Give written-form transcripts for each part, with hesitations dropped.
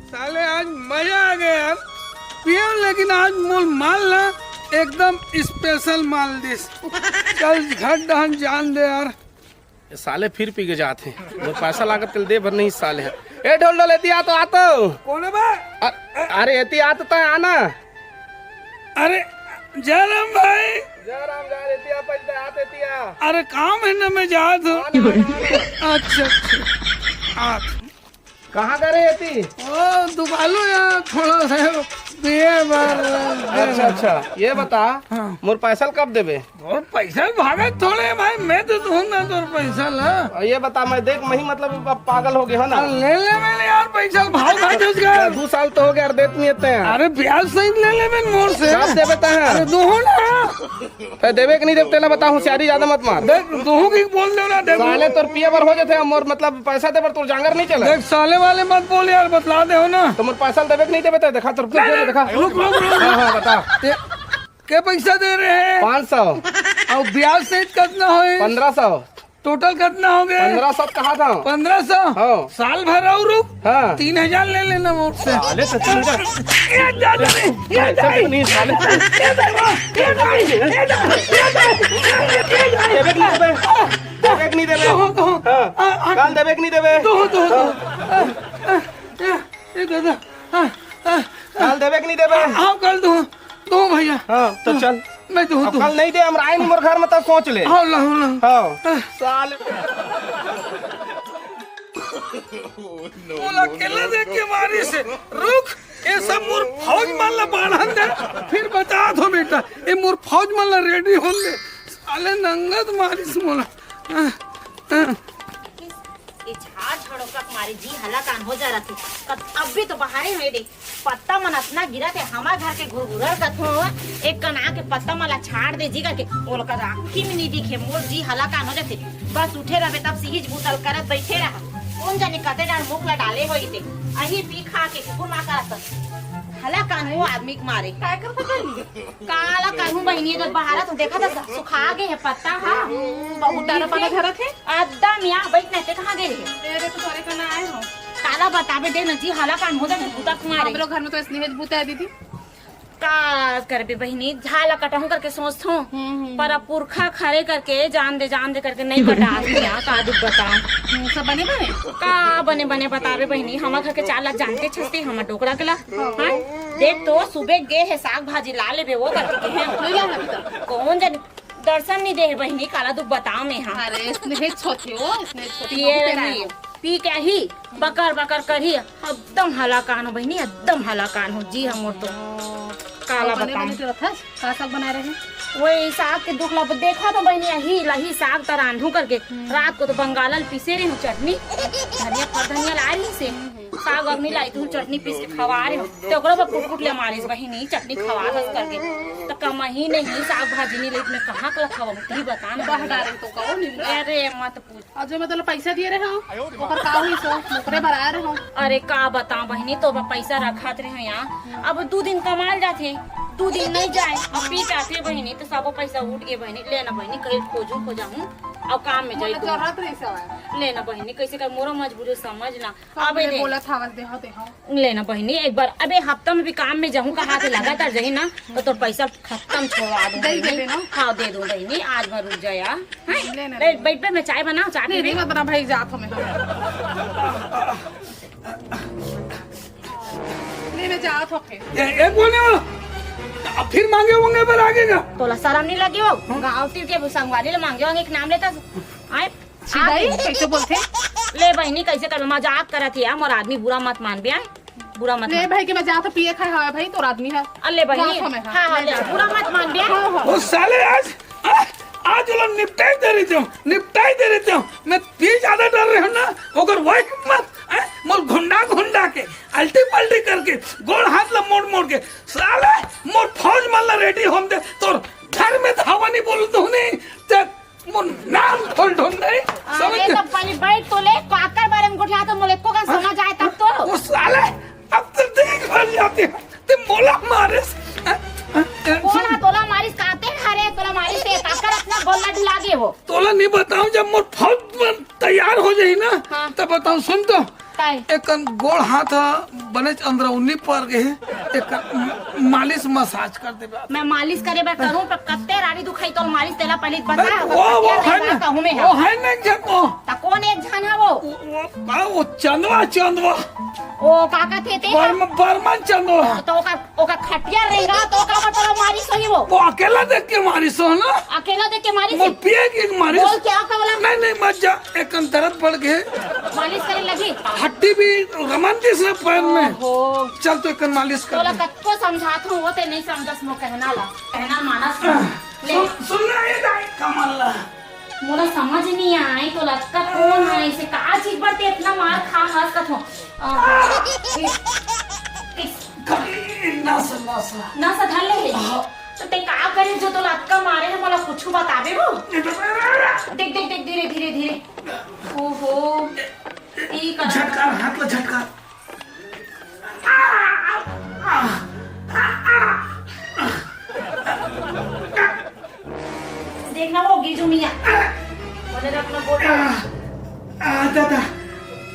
साले आज मजा आ गया यार पियर, लेकिन आज मोल माल ना एकदम स्पेशल माल दिस। चल घट दहन जान दे यार। ये साले फिर पी के जाते वो पैसा लागत तिल दे भर नहीं साले है। ए ढोल ढोल एती आ तो आतो कौन है बे? अरे एती आ तो आना। अरे जयराम भाई। जयराम जा एती आ पलते आते एती आ। अरे काम है ना मैं जा दो। अच्छा अच्छा कहाँ करे एती? ओ दुबालो यार थोड़ा सा पिए बार। अच्छा अच्छा ये बता मोर पैसा कब देबे? और पैसा भागे थोड़े भाई, मैं तो दूंगा तोर पैसा ला। ये बता मैं देख मही मतलब अब पागल हो गया है ना। ले ले मैंने यार पैसा भाव खा दे उसका। 2 साल तो हो गया देत नहीं आते हैं। अरे ब्याज सहित ले ले मैंने मोर से। कब देबे ता है? अरे दूहू ना तो देबे कि नहीं देबे तेला बता, होशियारी ज्यादा मत मार। देख दूहू की बोल दे ना। देख साले तोर पिए बर हो जाते मोर मतलब पैसा दे बर तोर जांगर नहीं चले। देख साले वाले मत बोल यार, बतला दे हो ना। तो मोर पैसा देबे कि नहीं देबे तो देखा तोर देखा। रुक रुक रुक। हाँ बता क्या पैसा दे रहे हैं? 500 और ब्याज सहित कितना हो? 1500 टोटल कितना हो गया? 1500 कहा था 1500। हाँ। साल भर और रुक। हाँ 3000 ले लेना मोर से। साले तो 3000 नहीं साले देबे कि नहीं देबे? हाँ कल देबे कि नहीं देबे? कल देबे कि नहीं देबे? हाँ कल दो भैया। हाँ तो चल मैं दो कल नहीं दे हम आए नहीं मोर घर में तब सोच ले। हाँ ला ला। हाँ साले बोला केला देख के मारी से रुक। ये सब मोर फौज मारला बाढ़न दे, फिर बता दो बेटा ये मोर फौज मारला रेडी हो दे। साले नंगत मारी से मोला। ये झाड़ झाड़ों का मारे जी हला कान हो जा रहा थे। अब भी तो बाहर ही दे पत्ता मन अपना गिरा थे हमारे घर के घुरघुरर कथो एक कना के पत्ता मला छाड़ दे जी करके बोल कर आंखी में नहीं दिखे मोर जी हला कान हो जाते। बस उठे रहे तब सीज बुतल करत बैठे रहा। कौन जाने कते डाल मुख ला डाले होई थे अही पी खा के घुमा करत हला कान हो आदमी के मारे काय करता बहनी काला कानू बहनी जब बाहर तो देखा था सुखा गए है पत्ता। हाँ बहुत डर पड़ा घर थे एकदम यहाँ बैठ नहीं कहाँ गए तेरे तो तोरे करना आए हो काला बतावे दे न जी हला कान हो जाए भूता कुमारे। हम लोग घर में तो स्नेह भूता है दीदी का कर बे बहनी झाला कटाऊं करके सोचता हूँ पर अब पुरखा खड़े करके जान दे करके नहीं कटा यहाँ का दुख बताओ सब बने बने का बने बने बतावे बहनी हमारे घर के 4 लाख जानते छसते हमारे डोकरा के ला। हाँ देख तो सुबह गे है साग भाजी ला ले बे वो करके है कौन जाने दर्शन नहीं दे बहनी काला दुख बताओ में। हाँ अरे स्नेह छोटे हो पिए पी के ही बकर बकर कर ही एकदम हला कान हो बहनी एकदम हला कान हो जी हम तो काला बताऊं का साग बना रहे हैं वही साग के दुख ला देखा तो बहनी यही लही साग तर रांधू करके रात को तो बंगालल पीसे रही हूँ चटनी धनिया पर धनिया ला रही से साग अग्नि लाई तू चटनी पीस के खवा रहे हूँ तो ओकरा पर कुट ले मारिस बहनी चटनी खवा हंस करके तो कम ही नहीं साग भाजी नहीं लेकिन कहाँ कला खवा तू बता ना तो कहो नहीं अरे मत पूछ और जो मतलब पैसा दिए रहे हो ओकर का हुई सो मुकरे भरा रहे हो। अरे का बता बहनी तो पैसा रखात रहे यहाँ अब 2 दिन कमाल जाते 2 दिन नहीं जाए अब पी जाते बहनी तो सब पैसा उठ गए बहनी लेना बहनी कहीं खोजाऊँ और काम में जाए जरूरत नहीं सवाल लेना बहनी कैसे कर मोरो मजबूरी समझना अब बोला था दे हो लेना बहनी एक बार अबे हफ्ता में भी काम में जाऊँ कहा से लगातार जाही ना तो तोर पैसा खत्म छोड़ा दूँ। हाँ दे दूँ बहनी आज भर रुक जाया बैठ पे मैं चाय बनाऊँ चाय नहीं मत बना भाई जात हमें नहीं मैं जात हो एक बोलने वाला अब फिर मांगे होंगे पर आगेगा तोला शर्म नहीं लगी हो गाँव के संगवारी ले मांगे होंगे एक नाम लेता आए कैसे बोलते ले बहनी कैसे कर मजाक करत है मोर आदमी बुरा मत मान बे बुरा मत ले भाई के मैं जाता पिए खाए हवा भाई तो आदमी है अल्ले बहनी हाँ ले बुरा मत मान बे वो साले आज लोग निपटाई दे रहे थे मैं पी ज्यादा डर रहे हूँ ना अगर वही हिम्मत मोर घुंडा के अल्टी पल्टी करके गोड़ हाथ ला मोड़ के साले मोर फौज मारला रेडी होम दे तो घर में धावा नहीं बोल तो नहीं मोर नाम खोल ढूंढ नहीं अरे तो पानी बैठ तो ले काकर बारे में गुठिया तो मोले को का समझ आए तब तो वो साले अब तो देख भर जाते हैं तुम बोला मारे बोला तोला मारिस काते हरे तोला मारिस से काकर अपना गोला ढिला दे वो तोला नहीं बताऊं जब मोर फौज तैयार हो जाई ना तब बताऊं सुन तो काय एक गोड़ हाथ बने अंदर उन्नी पर गए एक मालिश मसाज कर दे मैं मालिश करे बा करूं पर कत्ते रानी दुखाई तो मालिश तेला पहले बता वो है ना कहूं में वो है ना जको ता कौन एक जन है वो वो चंदवा ओ काका थे ते बर्मन चंदवा तो ओका खटिया रहेगा तो का मतलब मारिश होई वो अकेला देख के मारिश हो ना अकेला देख के मारिश मोर पिए की मारिश बोल क्या कहला नहीं मत जा एक दर्द पड़ गए मालिश करे लगी हड्डी भी रमनती से पैर में हो चल तो एक मालिश कर तोला कत्तो समझात हूं वो ते नहीं समझस मो कहना मानस ले सुनना ये दाई कमल मोला समझ नहीं आई तो लगता कौन है इसे का चीज बढ़ते इतना मार खा हंस कथो ना सधल ले तो ते का करे जो तो लटका मारे है मला कुछ बताबे वो देख देख देख धीरे धीरे धीरे ओहो ई कर झटका हाथ में झटका देखना वो गिजू मिया बोले रखना बोल दादा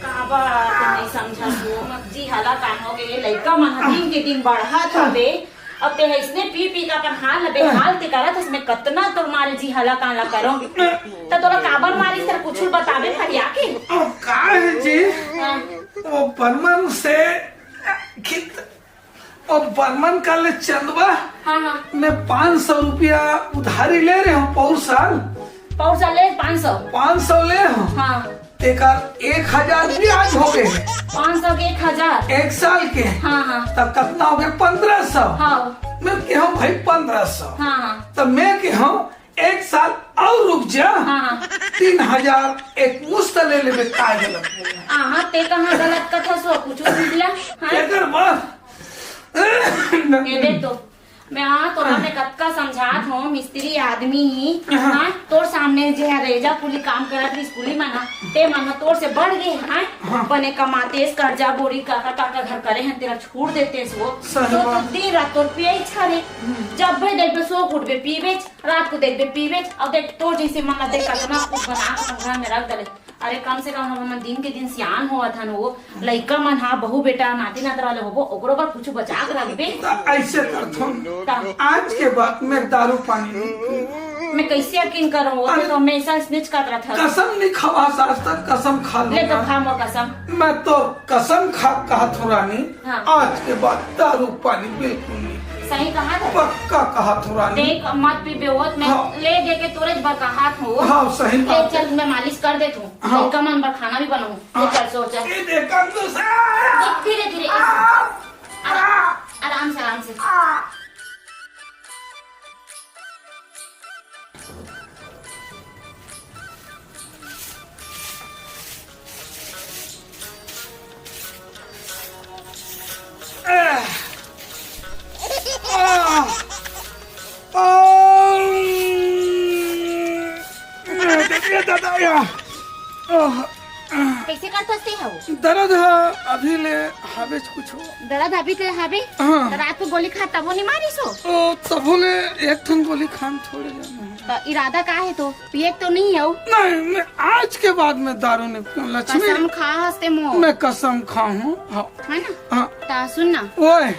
का बात नहीं समझा तू जी हाला कान हो गए लड़का मन दिन के दिन बढ़ा था बे अब ते इसने पी पी का अपन हाल लबे हाल ते करत इसमें कितना तो मारे जी हाला कान ला करो तो तोरा काबर मारी सर कुछ बताबे फरिया के का है जी वो बर्मन से खित और बर्मन का ले चंदवा हाँ हाँ मैं 500 रुपया उधारी ले रहे हूँ पौसा ले 500 ले हूँ हाँ एक 1000 ब्याज हो गए 500 के 1000 एक साल के हाँ हाँ तब कितना हो गया 1500 हाँ मैं कहूँ भाई 1500 हाँ हाँ तो मैं कहूँ एक साल और रुक जा हाँ हाँ 3000 एक मुश्त ले ले में काय गलत हाँ ते कहाँ गलत कथा सो कुछ दिया हाँ एकर बाद ये देख तो मैं हाँ तोरा में कत्का समझात हूँ मिस्त्री आदमी ही हाँ तोर सामने जो है रेजा पुली काम करत रही स्कूली मना ते मना तोर से बढ़ गए हाँ बने कमाते कर्जा बोरी काका काका घर करे हैं तेरा छोड़ देते वो तो दिन रात तोर पिए इच्छा रे जब भी देख सो उठ बे पी बेच रात को देख बे पी बेच अब देख तोर जैसे मन देख कतना कुछ बना के घर में रख दे अरे कम से कम हम दिन के दिन सियान हुआ था वो लइका मन हाँ बहू बेटा नाती नात वाले होबो ओकरो बार कुछ बचा के रखबे ऐसे करथुन आज के बाद मैं दारू पानी नहीं मैं कैसे यकीन करूँ वो तो हमेशा स्निच कर रहा था कसम नहीं खावा आज तक कसम खा ले तो लूंगा खा मोर कसम मैं तो कसम खा कहा थू रानी हाँ। आज के बाद दारू पानी बिल्कुल नहीं सही कहा था पक्का कहा थू रानी देख मत पी बेहोत मैं हाँ। ले दे के तुरंत बरकहात हूँ हाँ सही ले बात है चल मैं मालिश कर देता हूँ हाँ। लड़का मन पर खाना भी बनाऊँ हाँ। चल सोचा ये देखा तो देख धीरे धीरे आराम से आराम से दादा या कैसे कर सकते है वो दर्द है अभी ले हावेज कुछ हो दर्द अभी तो हाबे हाँ। तो रात को गोली खा तब वो नहीं मारी सो ओ तब ले एक ठन गोली खान थोड़े जाना तो इरादा का है तो पिए तो नहीं है वो नहीं मैं आज के बाद में दारू नहीं पीऊँ लक्ष्मी कसम खा हंसते मुँह मैं कसम खाऊं हाँ है ना हाँ ता सुन ना ओए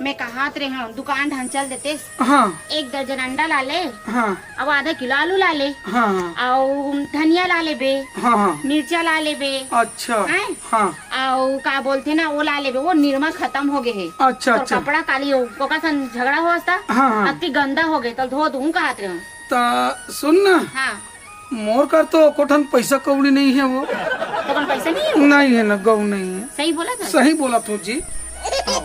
मैं कहात रहे हूँ दुकान ढंग चल देते हाँ 1 दर्जन अंडा ला ले हाँ अब आधा किलो आलू ला ले हाँ और धनिया ला ले बे हाँ हाँ मिर्चा ला ले बे अच्छा हैं? हाँ और का बोलते ना वो ला ले बे वो निरमा खत्म हो गए है अच्छा तो अच्छा कपड़ा काली हो को का सन झगड़ा हो था हाँ हाँ अति गंदा हो गए तो धो दूं कहात रहे हूँ ता सुन ना हाँ मोर कर तो कोठन पैसा कौड़ी नहीं है वो तो कौन पैसा नहीं है वो? नहीं है ना गौ नहीं है सही बोला था सही बोला तू जी हाँ,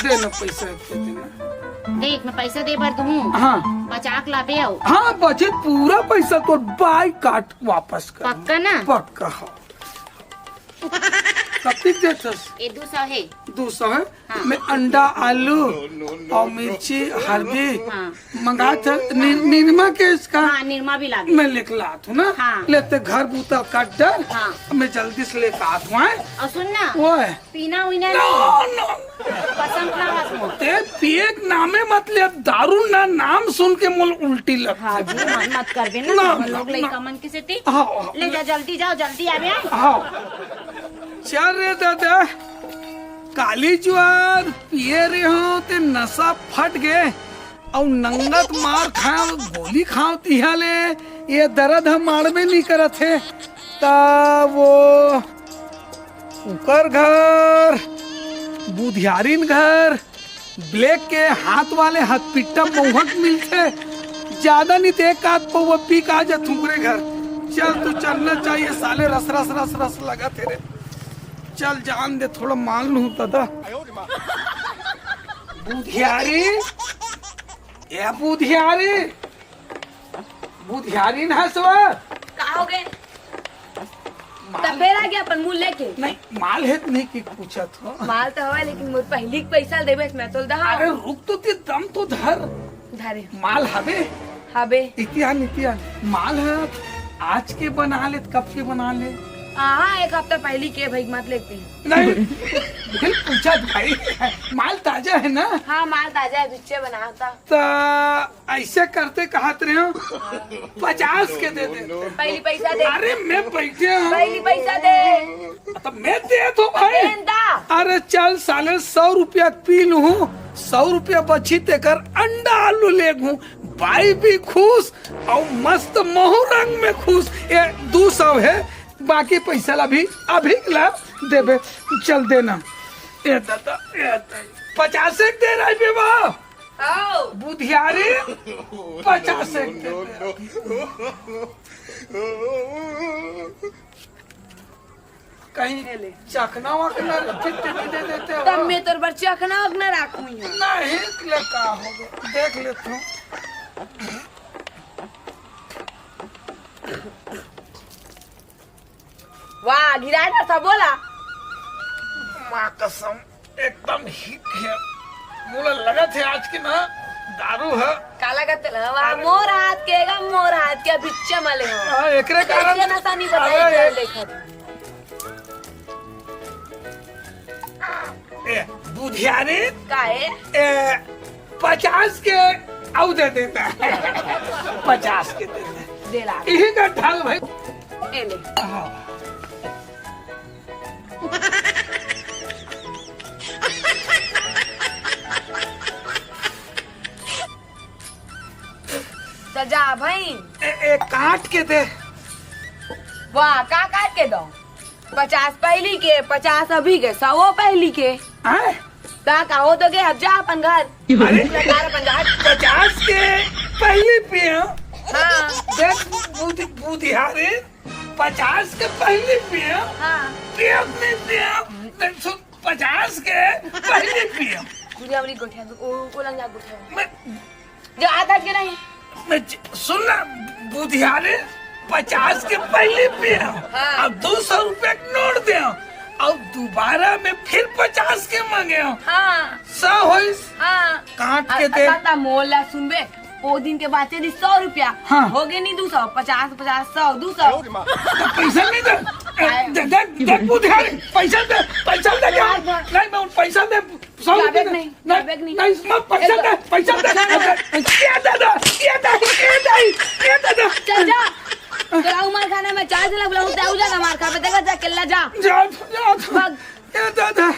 दे ना पैसा इतने देना देख मैं पैसा दे बर दूं हाँ बचा के लाबे आओ हाँ बजट पूरा पैसा तो बाई काट वापस कर पक्का ना पक्का हाँ कतिक देथस ये 200 है 200 है हाँ। मैं अंडा आलू और मिर्ची हल्दी हाँ मंगा था निरमा के इसका हाँ निरमा भी लागे मैं लेके लात हूँ ना हाँ। लेते घर बूता काट डर हाँ। मैं जल्दी से लेके आत हूँ और सुन ना वो है पीना उना नो नहीं नो कसम खा हंस ते पिए नामे मतलब दारू ना नाम सुन के मुल उल्टी लगती हाँ जी मन मत कर बे ना, ना ना, हम लोग ना। लइका मन के से हाँ ले जा जल्दी जाओ जल्दी आवे हाँ चल रे दादा, काली ज्वार पिए रहे हो ते नशा फट गए और नंगत मार खाओ गोली खाओ तिहाले ये दर्द हम मारबे नहीं करत है ता वो उकर घर बुधियारिन घर ब्लैक के हाथ वाले हथपिट्टा मोहक मिलते ज्यादा नहीं ते एक आध वो पी का जा थुकरे घर। चल तू चलना चाहिए साले, रस रस रस रस लगा तेरे। चल जान दे, थोड़ा मांग लूं दादा। बुधियारी या बुधियारी बुधियारी ना हसवा कहा हो गए? तब फिर आ गया अपन मुंह लेके। नहीं माल है नहीं की पूछा था। माल तो हवा लेकिन मुझ पहली के पैसा देबे मैं तो दहा। अरे रुक तो ते दम तो धर। धरे माल हबे हबे इतिहान माल है आज के बना ले कब के बना ले? हाँ एक हफ्ता पहली के भाई मत लेती। नहीं फिर पूछा भाई माल ताजा है ना? हाँ माल ताजा है, बिच्चे बनाता। तो ऐसे करते कहते रहे हो 50 के दे दे। पहली पैसा दे। अरे मैं बैठे हूँ। पहली पैसा दे। तो मैं दे तो भाई। अरे चल साले 100 रुपया पी लूँ, 100 रुपया बची तेकर अंडा आलू ले गूँ, भाई भी खुश और मस्त महू रंग में खुश। ये 200 है, बाकी पैसा अभी ला देबे। चल देना ये दादा 50 एक दे रहा है बेवा बुधियारी 50 एक दे कहीं चखना वखना फिर दे देते हो। तब मैं तोर बच्चे अखना अखना राखू नहीं ले का होगा देख लेता हूँ। वाह गिरा था बोला माँ कसम एकदम हिट है, मुझे लगा थे आज की ना दारू है। काला का तेल वाह मोर हाथ के बिच्चे मले हो। एकरे कारण ऐसे नशा नहीं बताई देखा बुधियारी का है 50 के आउ दे देता है 50 के देता है। दे ला यही का ढाल भाई। ए ले तो जा भाई काट के दे। वाह का काट के दो 50 पहली के 50 अभी के 100 पहली के आए? का हो तो के अब जा अपन घर। अरे 50 के पहली पिया। हाँ देख बुधियारी 50 के पहली पिया। हाँ पिया नहीं पिया देख सुन 50 के पहली पिया। मुझे अपनी गोठिया ओ लंग जा गोठिया मैं जो आता के नहीं मैं सुन ना बुधियारी 50 के पहले पिया। हाँ। अब 200 रुपया नोट दे और दोबारा में फिर 50 के मांगे हो। हाँ 100 होइस हाँ काट के दे। आता मोला सुनबे ओ दिन के बाद तेरी 100 रुपया हाँ। हो गए नहीं 200 50 50 100 200 तो पैसा नहीं दे देख बुधियारी पैसा दे क्या? नहीं मैं पैसा दे 100 रुपया नहीं नहीं मत पैसा दे क्या दादा चल जा तो मार खाने में 4 से बुलाऊं जाऊ जा मार खा बेटा जा केला जा भाग। ये दादा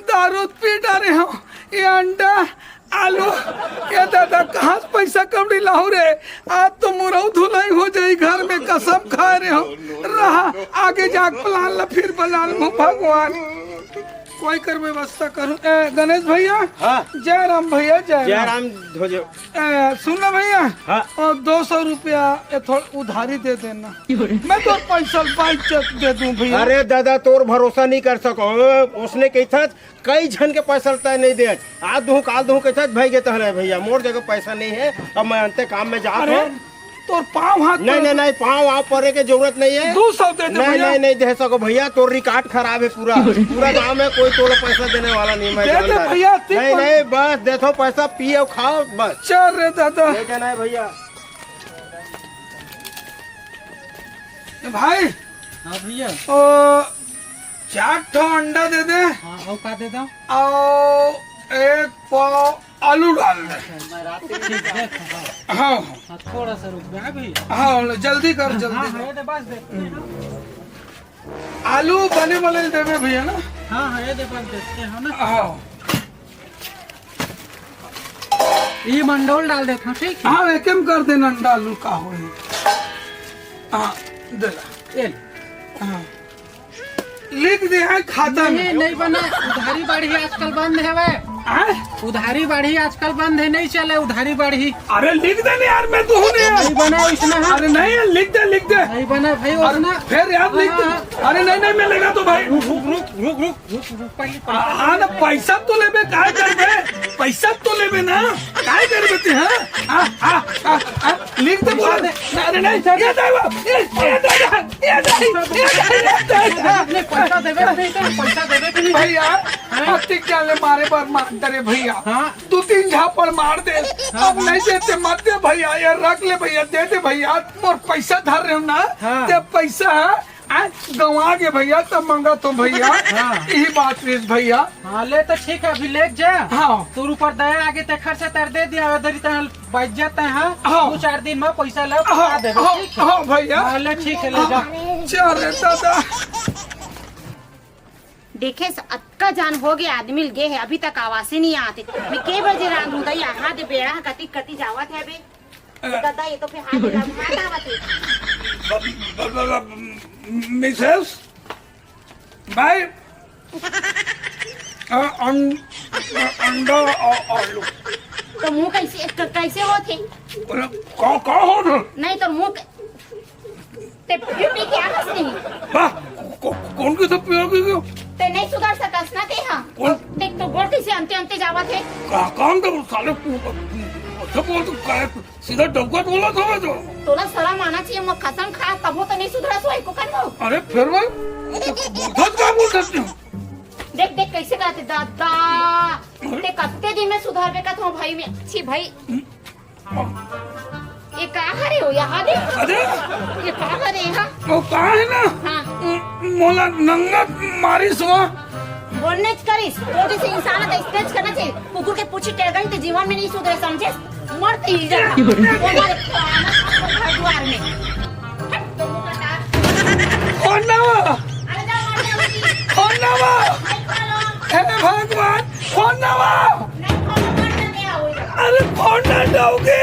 दारू पी डाले हो ये अंडा आलू ये दादा कहाँ से पैसा कम लाओ रे? आज तो मुरऊ धुलाई हो जाई घर में कसम खा रहे हो रहा आगे जाके प्लान ला फिर बलाल भगवान कोई कर व्यवस्था करूं। गणेश भैया हाँ जय राम भैया जय राम ध्वजो। सुन ना भैया हाँ। और 200 रुपया थोड़ा उधारी दे देना, मैं तो पैसा बाइक दे दूं भैया। अरे दादा तोर भरोसा नहीं कर सको, उसने कही कई जन के पैसा तय नहीं दे आज दू काल दू कही भाई गे तहरे भैया मोर जगह पैसा नहीं है अब मैं अंते काम में जा रहा हूँ। तो पाँव हाथ नहीं पाँव आप पड़े के जरूरत नहीं है। 200 दे दे भैया। नहीं दे सको भैया, तो रिकॉर्ड खराब है पूरा गांव में कोई तोड़ा पैसा देने वाला नहीं। मैं दे दे भैया। नहीं बस देखो पैसा पियो खाओ बस। चल रे दादा नहीं भैया। भाई हाँ भैया 4 ठो अंडा दे दे हाँ का दे दो और 1 पाव आलू डाल दे। मैं रात में ठीक है हाँ हाँ थोड़ा सा रुक गया भैया। हाँ जल्दी कर जल्दी हाँ दे बस दे आलू बने वाले देवे भैया ना। हाँ हाँ ये दे बस देखते हो ना। हाँ ये मंडोल डाल देता हूँ ठीक है। हाँ एकम कर देना अंडा आलू का हो। हाँ दे ला। ये ले। हाँ लिख दे है खाता नहीं में। नहीं बना, उधारी बाढ़ी आजकल बंद है वे। हाँ? उधारी बाढ़ी आजकल बंद है, नहीं चले उधारी बाढ़ी। अरे लिख दे ना यार, मैं तो हूँ नहीं नहीं बना इसमें। हाँ अरे नहीं लिख दे लिख दे। नहीं बना भाई अरे उतना। फिर यार लिख दे। अरे नहीं नहीं मैं लेगा तो भाई। रुक रुक रुक रुक रुक रुक रुक पहले हाँ ना पैसा तो लेबे काय करबे, पैसा तो लेबे ना काय करबे ते। हाँ लिख दे बोला दे। अरे नहीं ये दे अपने पैसा देवे नहीं तो पैसा देवे कि नहीं भैया पत्ती क्या ले मारे पर मार दे भैया। हाँ 2-3 झापड़ मार दे। अब नहीं देते मत दे भैया, यार रख ले भैया, दे दे भैया। और पैसा धर रहे हो ना हाँ। ते पैसा गंवा के भैया तब मंगा तो भैया। हाँ। यही बात है भैया। हाँ ले तो ठीक है, अभी ले जा। हाँ तोर ऊपर दया आगे ते खर्चा तर दे दिया दरी तन बच जाते हैं। हाँ। 2-4 दिन में पैसा ले हाँ देवे हाँ ठीक है। हाँ भैया। हाँ ले ठीक है ले जा। चल रे दादा। देखे अक्का जान हो गया आदमी गे है, अभी तक आवाज ही नहीं आते। मैं के बजे रात हूँ दई हाथ दे बेड़ा कति कति जावत है बे। दादा ये तो फिर हाथ दे हाथ आवत है। मिसेस भाई अंडा आलू तो मुंह कैसे होते? का हो रहा? नहीं तो मुंह ते पी क्या हंसते हैं? कौन के सब पियोगे क्यों? ते नहीं सुधर सकस ना ते। हाँ देख तो बोल कैसे अंते अंते जावत है। काम तो साले सब बोल तो सीधा डबका बोला था मैं तो। तोला सलाम माना चाहिए, मैं कसम खा तब तो नहीं सुधरा सो को कर वो। अरे फिर भाई बहुत क्या बोल सकती हूँ। देख देख कैसे कहते दादा ते कत्ते दिन में सुधार बे कथो भाई में छी भाई। ये कहाँ हरे हो यहाँ दे? अरे ये कहाँ हरे हाँ? वो कहाँ है ना? हाँ मोला नंगा मारी सुआ। बोलने करिस तो जैसे इंसान है स्टेज करना चाहिए। कुकुर के पूछी टेर गई तो जीवन में नहीं सुधरे समझे, मरते ही जा हमारे द्वार में। तो मुंह कटा कौन ना वो? अरे जा मरने वाली कौन ना वो? नहीं खोलो हे भगवान कौन ना वो? नहीं खोलो मरने दे आओ। अरे कौन ना जाओगे?